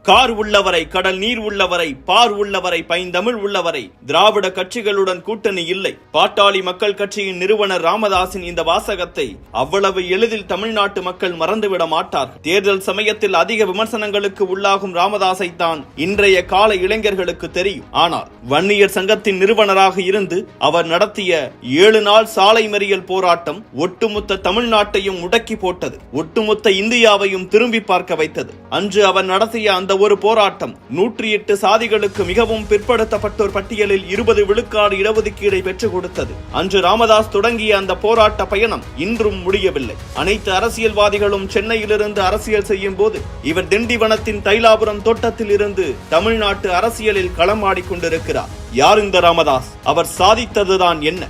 Car உள்ளவரை, கடல் நீர் உள்ளவரை, பார் உள்ளவரை, பைந்தமிழ் உள்ளவரை திராவிட கட்சிகளுடன் கூட்டணி இல்லை. பாட்டாளி மக்கள் கட்சியின் நிறுவனர் ராமதாசின் இந்த வாசகத்தை அவ்வளவு எளிதில் தமிழ்நாட்டு மக்கள் மறந்துவிட மாட்டார்கள். தேர்தல் சமயத்தில் அதிக விமர்சனங்களுக்கு உள்ளாகும் ராமதாசை தான் இன்றைய கால இளைஞர்களுக்கு தெரியும். ஆனால் வன்னியர் சங்கத்தின் நிறுவனராக இருந்து அவர் நடத்திய 7 நாள் சாலை மறியல் போராட்டம் ஒட்டுமொத்த தமிழ்நாட்டையும் முடக்கி போட்டது. ஒட்டுமொத்த இந்தியாவையும் திரும்பி பார்க்க வைத்தது. அன்று அவர் நடத்திய அந்த ஒரு போராட்டம் 108 சாதிகளுக்கு மிகவும் பிற்படுத்தப்பட்டோர் பட்டியலில் 20 விழுக்காடு இடஒதுக்கீடை பெற்றுக் கொடுத்தது. அன்று ராமதாஸ் தொடங்கிய அந்த போராட்ட பயணம் இன்றும் முடியவில்லை. அனைத்து அரசியல்வாதிகளும் சென்னையிலிருந்து அரசியல் செய்யும் போது இவர் திண்டிவனத்தின் தைலாபுரம் தோட்டத்தில் இருந்து தமிழ்நாட்டு அரசியலில் களமாடிக் கொண்டிருக்கிறார். யார் இந்த ராமதாஸ்? அவர் சாதித்ததுதான் என்ன?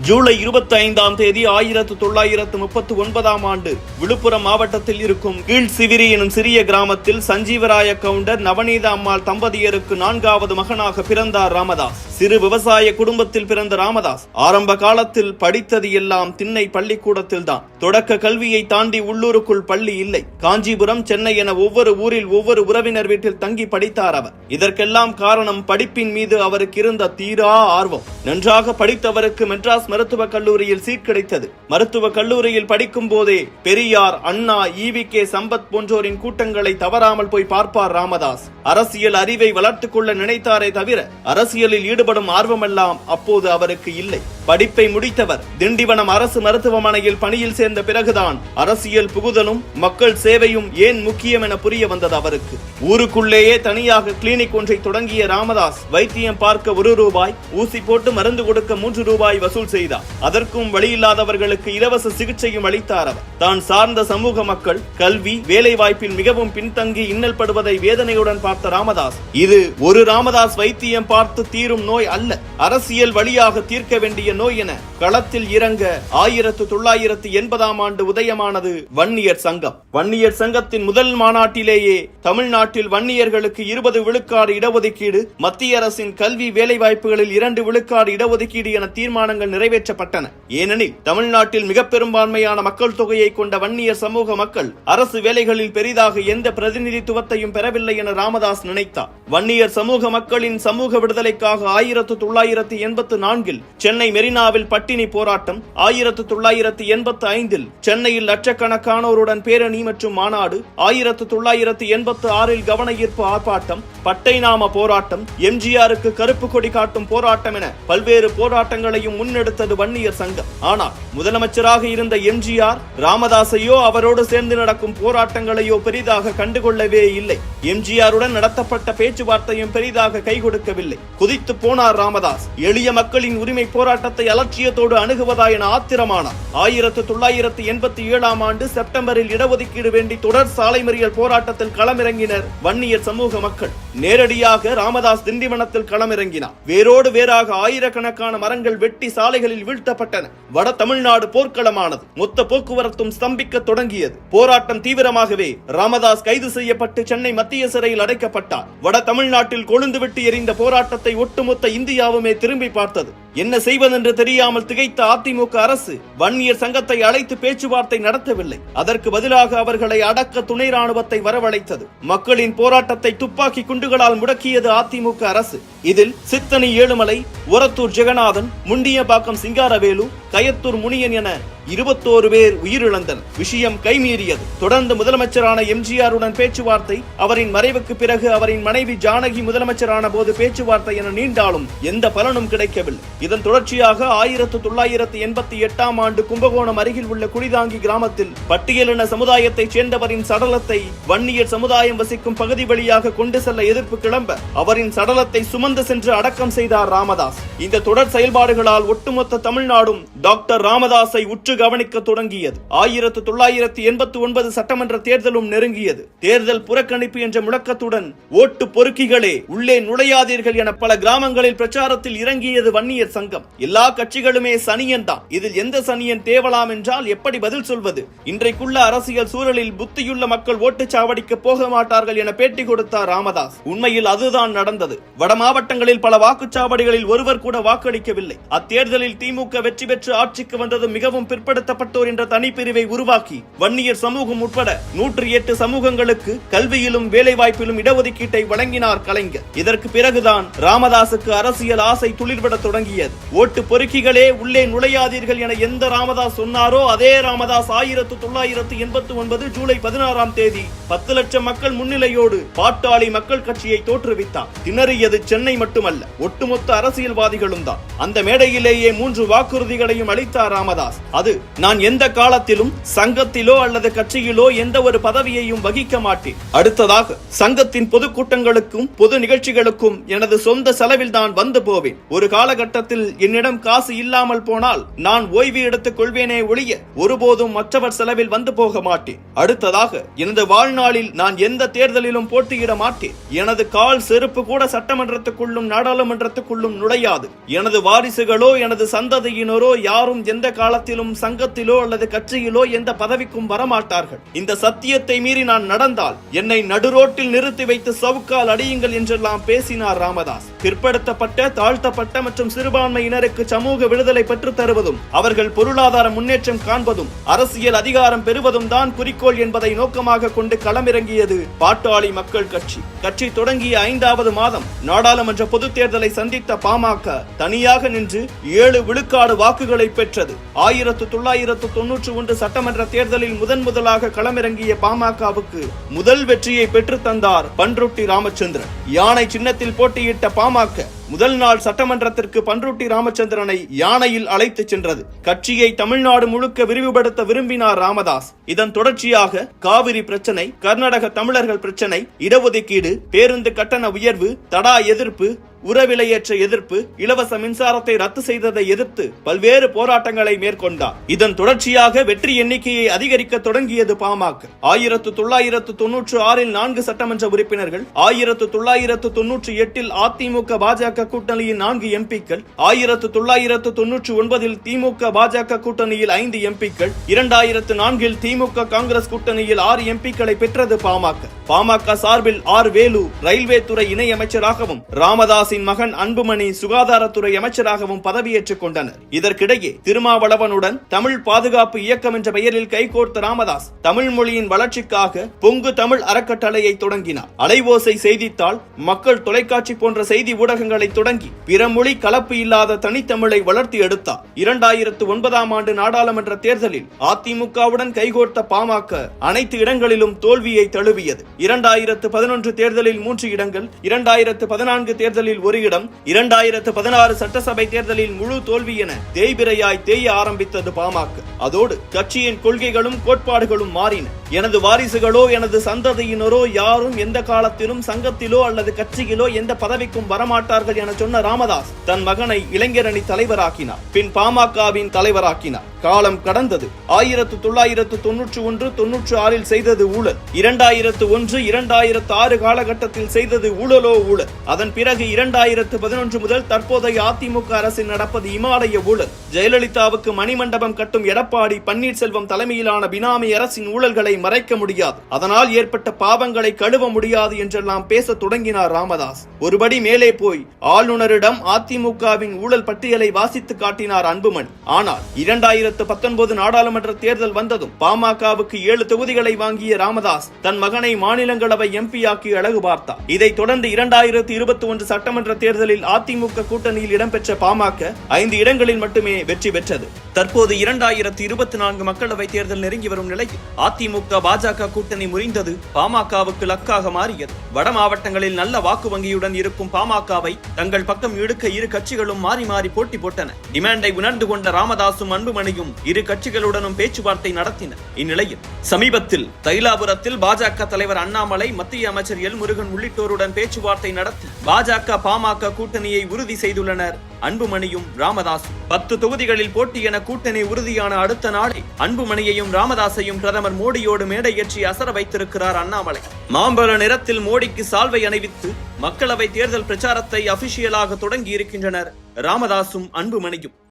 ஜூலை 25ஆம் தேதி 1939ஆம் ஆண்டு விழுப்புரம் மாவட்டத்தில் இருக்கும் கீழ் சிவிரி எனும் சிறிய கிராமத்தில் சஞ்சீவராய கவுண்டர் நவநீத அம்மாள் தம்பதியருக்கு 4வது மகனாக பிறந்தார் ராமதாஸ். சிறு விவசாய குடும்பத்தில் பிறந்த ராமதாஸ் ஆரம்ப காலத்தில் படித்தது எல்லாம் திண்ணை பள்ளிக்கூடத்தில் தான். தொடக்க கல்வியை தாண்டி உள்ளூருக்குள் பள்ளி இல்லை. காஞ்சிபுரம், சென்னை என ஒவ்வொரு ஊரில் ஒவ்வொரு உறவினர் வீட்டில் தங்கி படித்தார் அவர். இதற்கெல்லாம் காரணம் படிப்பின் மீது அவருக்கு இருந்த தீரா ஆர்வம். நன்றாக படித்தவருக்கு மெட்ராஸ் மருத்துவக் கல்லூரியில் சீட் கிடைத்தது. மருத்துவக் கல்லூரியில் படிக்கும் போதே பெரியார், அண்ணா, ஈவி.கே. சம்பத் போன்றோரின் கூட்டங்களை தவறாமல் போய் பார்ப்பார் ராமதாஸ். அரசியல் அறிவை வளர்த்துக் கொள்ள நினைத்தாரே தவிர அரசியலில் ஈடுபடும் ஆர்வமெல்லாம் அப்போது அவருக்கு இல்லை. படிப்பை முடித்தவர் திண்டிவனம் அரசு மருத்துவமனையில் பணியில் சேர்ந்த பிறகுதான் அரசியல் புகுதலும் மக்கள் சேவையும் ஏன் முக்கியம் என புரிய வந்தது அவருக்கு. ஊருக்குள்ளேயே தனியாக கிளினிக் ஒன்றை தொடங்கிய ராமதாஸ் வைத்தியம் பார்க்க 1 ரூபாய், ஊசி போட்டு மருந்து கொடுக்க 3 ரூபாய் வசூல் செய்தார். அதற்கும் வழியில்லாதவர்களுக்கு இலவச சிகிச்சையும் அளித்தார் அவர். தான் சார்ந்த சமூக மக்கள் கல்வி, வேலை வாய்ப்பில் மிகவும் பின்தங்கி இன்னல் படுவதை வேதனையுடன் பார்த்த ராமதாஸ், இது ஒரு ராமதாஸ் வைத்தியம் பார்த்து தீரும் நோய் அல்ல, அரசியல் வழியாக தீர்க்க வேண்டிய நோய் என களத்தில் இறங்க 1980ஆம் ஆண்டு உதயமானது வன்னியர் சங்கம். வன்னியர் சங்கத்தின் முதல் மாநாட்டிலேயே தமிழ்நாட்டில் வன்னியர்களுக்கு 20 விழுக்காடு இடஒதுக்கீடு, மத்திய அரசின் கல்வி வேலை வாய்ப்புகளில் 2 விழுக்காடு இடஒதுக்கீடு என தீர்மானங்கள் நிறைவேற்றப்பட்டன. ஏனெனில் தமிழ்நாட்டில் மிக பெரும்பான்மையான மக்கள் தொகையை கொண்ட வன்னியர் சமூக மக்கள் அரசு வேலைகளில் பெரிதாக எந்த பிரதிநிதித்துவத்தையும் பெறவில்லை என ராமதாஸ் நினைத்தார். வன்னியர் சமூக மக்களின் சமூக விடுதலைக்காக 1984இல் சென்னை மெரினாவில் பட்டினி போராட்டம், 1985இல் சென்னையில் லட்சக்கணக்கானோருடன் பேரணி மற்றும் மாநாடு, 1986இல் கவன ஈர்ப்பு ஆர்ப்பாட்டம், பட்டை நாம போராட்டம், எம்ஜிஆருக்கு கருப்பு கொடி காட்டும் போராட்டம் என பல்வேறு போராட்டங்களையும் முன்னெடுத்தது வன்னியர் சங்கம். ஆனால் முதலமைச்சராக இருந்த எம்ஜிஆர் ராமதாசையோ அவரோடு சேர்ந்து நடக்கும் போராட்டங்களையோ பெரிதாக கண்டுகொள்ளவே இல்லை. எம்ஜிஆருடன் நடத்தப்பட்ட பேச்சுவார்த்தையும் பெரிதாக கை கொடுக்கவில்லை. குதித்து போனார் ராமதாஸ். எளிய மக்களின் உரிமை போராட்டத்தை அலட்சியத்தோடு அணுகுவதா என ஆத்திரமானார். 1987ஆம் ஆண்டு செப்டம்பரில் இடஒதுக்கீடு வேண்டி தொடர் சாலை மறியல் போராட்டத்தில் களமிறங்கினர் வன்னியர் சமூக மக்கள். நேரடியாக ராமதாஸ் திண்டிவனத்தில் களமிறங்கினார். வேரோடு வேறாக ஆயிரக்கணக்கான மரங்கள் வெட்டி சாலைகளில் வீழ்த்தப்பட்டன. வட தமிழ்நாடு போர்க்களமானது. மொத்த போக்குவரத்தும் ஸ்தம்பிக்க தொடங்கியது. போராட்டம் தீவிரமாகவே ராமதாஸ் கைது செய்யப்பட்டு சென்னை மத்திய சிறையில் அடைக்கப்பட்டார். வட தமிழ்நாட்டில் கொழுந்துவிட்டு எரிந்த போராட்டத்தை ஒட்டுமொத்த இந்தியாவுமே திரும்பி பார்த்தது. என்ன செய்வதென்று தெரியாமல் திகைத்த அதிமுக அரசு வன்னியர் சங்கத்தை அழைத்து பேச்சுவார்த்தை நடத்தவில்லை. அதற்கு பதிலாக அவர்களை அடக்க துணை ராணுவத்தை வரவழைத்தது. மக்களின் போராட்டத்தை துப்பாக்கி குண்டுகளால் முடக்கியது அதிமுக அரசு. இதில் சித்தனி ஏழுமலை, ஒரத்தூர் ஜெகநாதன், முண்டியபாக்கம் சிங்காரவேலு, கயத்தூர் முனியன் என 21 பேர் உயிரிழந்தனர். விஷயம் கைமீறியது. தொடர்ந்து முதலமைச்சரான எம்ஜிஆருடன் பேச்சுவார்த்தை, அவரின் மறைவுக்கு பிறகு அவரின் மனைவி ஜானகி முதலமைச்சரான போது பேச்சுவார்த்தை என நீண்டாலும் எந்த பலனும் கிடைக்கவில்லை. இதன் தொடர்ச்சியாக 1988ஆம் ஆண்டு கும்பகோணம் அருகில் உள்ள குடிதாங்கி கிராமத்தில் பட்டியலின சமுதாயத்தைச் சேர்ந்தவரின் சடலத்தை வன்னியர் சமுதாயம் வசிக்கும் பகுதி வழியாக கொண்டு செல்ல எதிர்ப்பு கிளம்ப அவரின் சடலத்தை சுமந்து சென்று அடக்கம் செய்தார் ராமதாஸ். இந்த தொடர் செயல்பாடுகளால் ஒட்டுமொத்த தமிழ்நாடும் டாக்டர் ராமதாஸை உற்று கவனிக்க தொடங்கியது. 1989 சட்டமன்ற தேர்தலும் நெருங்கியது. தேர்தல் புறக்கணிப்பு என்ற முழக்கத்துடன் ஓட்டு பொறுக்கிகளே உள்ளே நுழையாதீர்கள் என பல கிராமங்களில் பிரச்சாரத்தில் இறங்கியது வன்னியர் சங்கம். எல்லா கட்சிகளுமே சனியன் தான். இதில் எந்த சனியன் தேவலாம் என்றால் எப்படி பதில் சொல்வது? இன்றைக்குள்ள அரசியல் சூழலில் புத்தியுள்ள மக்கள் ஓட்டுச்சாவடிக்கு போக மாட்டார்கள் என பேட்டி கொடுத்தார் ராமதாஸ். உண்மையில் அதுதான் நடந்தது. வட மாவட்டங்களில் பல வாக்குச்சாவடிகளில் ஒருவர் கூட வாக்களிக்கவில்லை. அத்தேர்தலில் திமுக வெற்றி பெற்று ஆட்சிக்கு வந்தது மிகவும் பிற்படுத்தப்பட்டோர் என்ற தனிப்பிரிவை உருவாக்கி வன்னியர் சமூகம் உட்பட 108 சமூகங்களுக்கு கல்வியிலும் வேலைவாய்ப்பிலும் இடஒதுக்கீட்டை வழங்கினார் கலைஞர். இதற்கு பிறகுதான் ராமதாசுக்கு அரசியல் ஆசை துளிர்பட தொடங்கியது. ஓட்டு பொறுக்கிகளே உள்ளே நுழையாதீர்கள் என எந்த ராமதாஸ் சொன்னாரோ அதே ராமதாஸ் 1989 ஜூலை 16ஆம் தேதி 10 லட்சம் மக்கள் முன்னிலையோடு பாட்டாளி மக்கள் கட்சியை தோற்றுவித்தார். திணறியது சென்னை மட்டுமல்ல, ஒட்டுமொத்த அரசியல்வாதிகளும் தான். அந்த மேடையிலேயே 3 வாக்குறுதிகளையும் அளித்தார் ராமதாஸ். அது, நான் எந்த காலத்திலும் சங்கத்திலோ அல்லது கட்சியிலோ எந்த ஒரு பதவியையும் வகிக்க மாட்டேன். அடுத்ததாக, சங்கத்தின் பொதுக்கூட்டங்களுக்கும் பொது நிகழ்ச்சிகளுக்கும் எனது சொந்த செலவில் தான் வந்து போவேன். ஒரு காலகட்டத்தில் என்னிடம் காசு இல்லாமல் போனால் நான் ஓய்வு எடுத்துக் கொள்வேனே ஒழிய ஒருபோதும் மற்றவர் செலவில் வந்து போக மாட்டேன். அடுத்ததாக, எனது வாழ்நாளில் நான் எந்த தேர்தலிலும் போட்டியிட மாட்டேன். எனது கால் செருப்பு கூட சட்டமன்றத்துக்குள்ளும் நாடாளுமன்றத்துக்குள்ளும் நுழையாது. எனது வாரிசுகளோ எனது சந்ததியினரோ யாரும் எந்த காலத்திலும் சங்கத்திலோ அல்லது கட்சியிலோ எந்த பதவிக்கும் வரமாட்டார்கள். இந்த சத்தியத்தை மீறி நான் நடந்தால் என்னை நடுரோட்டில் நிறுத்தி வைத்து சவுக்கால் அடியுங்கள் என்றெல்லாம் பேசினார் ராமதாஸ். பிற்படுத்தப்பட்ட, தாழ்த்தப்பட்ட மற்றும் சிறுபான்மையினருக்கு சமூக விடுதலை பெற்றுத் தருவதும் அவர்கள் பொருளாதார முன்னேற்றம் காண்பதும் அரசியல் அதிகாரம் பெறுவதும் தான் குறிக்கோள் என்பதை நோக்கமாக கொண்டு களமிறங்கியது பாட்டாளி மக்கள் கட்சி. கட்சி தொடங்கிய 5வது மாதம் நாடாளுமன்ற பொதுத் தேர்தலை சந்தித்த பாமக தனியாக நின்று 7 விழுக்காடு வாக்குகளை பெற்றது. 1991 சட்டமன்ற தேர்தலில் முதலாக களமிறங்கிய பாமகவுக்கு முதல் வெற்றியை பெற்று தந்தார் பண்ருட்டி ராமச்சந்திரன். யானை சின்னத்தில் போட்டியிட்ட பாமக முதல் நாள் சட்டமன்றத்திற்கு பண்ருட்டி ராமச்சந்திரனை யானையில் அழைத்து சென்றது. கட்சியை தமிழ்நாடு முழுக்க விரிவுபடுத்த விரும்பினார் ராமதாஸ். இதன் தொடர்ச்சியாக காவிரி பிரச்சனை, கர்நாடக தமிழர்கள் பிரச்சனை, இடஒதுக்கீடு, பேருந்து கட்டண உயர்வு, தடா எதிர்ப்பு, உரவிலையேற்ற எதிர்ப்பு, இலவச மின்சாரத்தை ரத்து செய்ததை எதிர்த்து பல்வேறு போராட்டங்களை மேற்கொண்டார். இதன் தொடர்ச்சியாக வெற்றி எண்ணிக்கையை அதிகரிக்க தொடங்கியது பாமக. 1996 4 சட்டமன்ற உறுப்பினர்கள், 1998 அதிமுக பாஜக கூட்டணியில் 4 எம்பிக்கள், 1999 திமுக பாஜக கூட்டணியில் 5 எம்பிக்கள், 2004 திமுக காங்கிரஸ் கூட்டணியில் 6 எம்பிக்களை பெற்றது பாமக. பாமக சார்பில் ஆர் வேலு ரயில்வே துறை இணை அமைச்சராகவும், ராமதாஸ் மகன் அன்புமணி சுகாதாரத்துறை அமைச்சராகவும் பதவியேற்றுக் கொண்டனர். இதற்கிடையே திருமாவளவனுடன் தமிழ் பாதுகாப்பு இயக்கம் என்ற பெயரில் கைகோர்த்த ராமதாஸ் தமிழ் மொழியின் வளர்ச்சிக்காக பொங்கு தமிழ் அறக்கட்டளையை தொடங்கினார். அலைவோசை செய்தித்தாள், மக்கள் தொலைக்காட்சி போன்ற செய்தி ஊடகங்களை தொடங்கி பிற மொழி கலப்பு இல்லாத தனித்தமிழை வளர்த்தி எடுத்தார். 2009ஆம் ஆண்டு நாடாளுமன்ற தேர்தலில் அதிமுகவுடன் கைகோர்த்த பாமக அனைத்து இடங்களிலும் தோல்வியை தழுவியது. 2011 தேர்தலில் 3 இடங்கள், 2014 தேர்தலில் 1 இடம், 2016 சட்டசபை தேர்தலில் முழு தோல்வி என தேய்பிரையாய் தேய ஆரம்பித்தது பாமக. அதோடு கட்சியின் கொள்கைகளும் கோட்பாடுகளும் மாறின. எனது வாரிசுகளோ எனது சந்ததியினரோ யாரும் எந்த காலத்திலும் சங்கத்திலோ அல்லது கட்சியிலோ எந்த பதவிக்கும் வரமாட்டார்கள் என சொன்ன ராமதாஸ் தன் மகனை இளைஞரணி தலைவராக்கினார். பின் பாமகவின் தலைவராக்கினார். காலம் கடந்தது. 1991-96 செய்தது ஊழல், 2001 2006 காலகட்டத்தில் செய்தது ஊழலோ ஊழல். அதன் பிறகு 2011 முதல் தற்போதைய அதிமுக அரசில் நடப்பது இமாலய ஊழல். ஜெயலலிதாவுக்கு மணிமண்டபம் கட்டும் எடப்பாடி பன்னீர்செல்வம் தலைமையிலான பினாமி அரசின் ஊழல்களை மறைக்க முடியாது, அதனால் ஏற்பட்ட பாவங்களை கழுவ முடியாது என்றெல்லாம் பேச தொடங்கினார் ராமதாஸ். ஒருபடி மேலே போய் ஆளுநரிடம் அதிமுகவின் ஊழல் பட்டியலை வாசித்து காட்டினார் அன்புமணி. ஆனால் 2019 நாடாளுமன்ற தேர்தல் வந்ததும் பாமகவுக்கு 7 தொகுதிகளை வாங்கிய ராமதாஸ் தன் மகனை மாநிலங்களவை எம்பியாக்கி அழகு பார்த்தார். இதைத் தொடர்ந்து 2021 சட்டமன்ற தேர்தலில் அதிமுக கூட்டணியில் இடம்பெற்ற பாமக 5 இடங்களில் மட்டுமே வெற்றி பெற்றது. தற்போது 2024 மக்களவை தேர்தல் நெருங்கி வரும் நிலையில் அதிமுக பாஜக கூட்டணி முறிந்தது பாமகவுக்கு லக்காக மாறியது. வட மாவட்டங்களில் நல்ல வாக்கு வங்கியுடன் இருக்கும் பாமகவை தங்கள் பக்கம் இழுக்க இரு கட்சிகளும் மாறி மாறி போட்டி போட்டன. டிமாண்டை உணர்ந்து கொண்ட ராமதாசும் அன்புமணியும் இரு கட்சிகளுடனும் பேச்சுவார்த்தை நடத்தினர். இந்நிலையில் சமீபத்தில் தைலாபுரத்தில் பாஜக தலைவர் அண்ணாமலை, மத்திய அமைச்சர் எல் முருகன் உள்ளிட்டோருடன் பேச்சுவார்த்தை நடத்தி பாஜக பாமக கூட்டணியை உறுதி செய்துள்ளனர் அன்புமணியும் ராமதாசும். 10 தொகுதிகளில் போட்டி என கூட்டணி உறுதியான அடுத்த நாளை அன்புமணியையும் ராமதாசையும் பிரதமர் மோடியோடு மேடையேற்றி அசர வைத்திருக்கிறார் அண்ணாமலை. மாம்பழ நிறத்தில் மோடிக்கு சால்வை அணிவித்து மக்களவை தேர்தல் பிரச்சாரத்தை அபிஷியலாக தொடங்கி இருக்கின்றனர் ராமதாசும் அன்புமணியும்.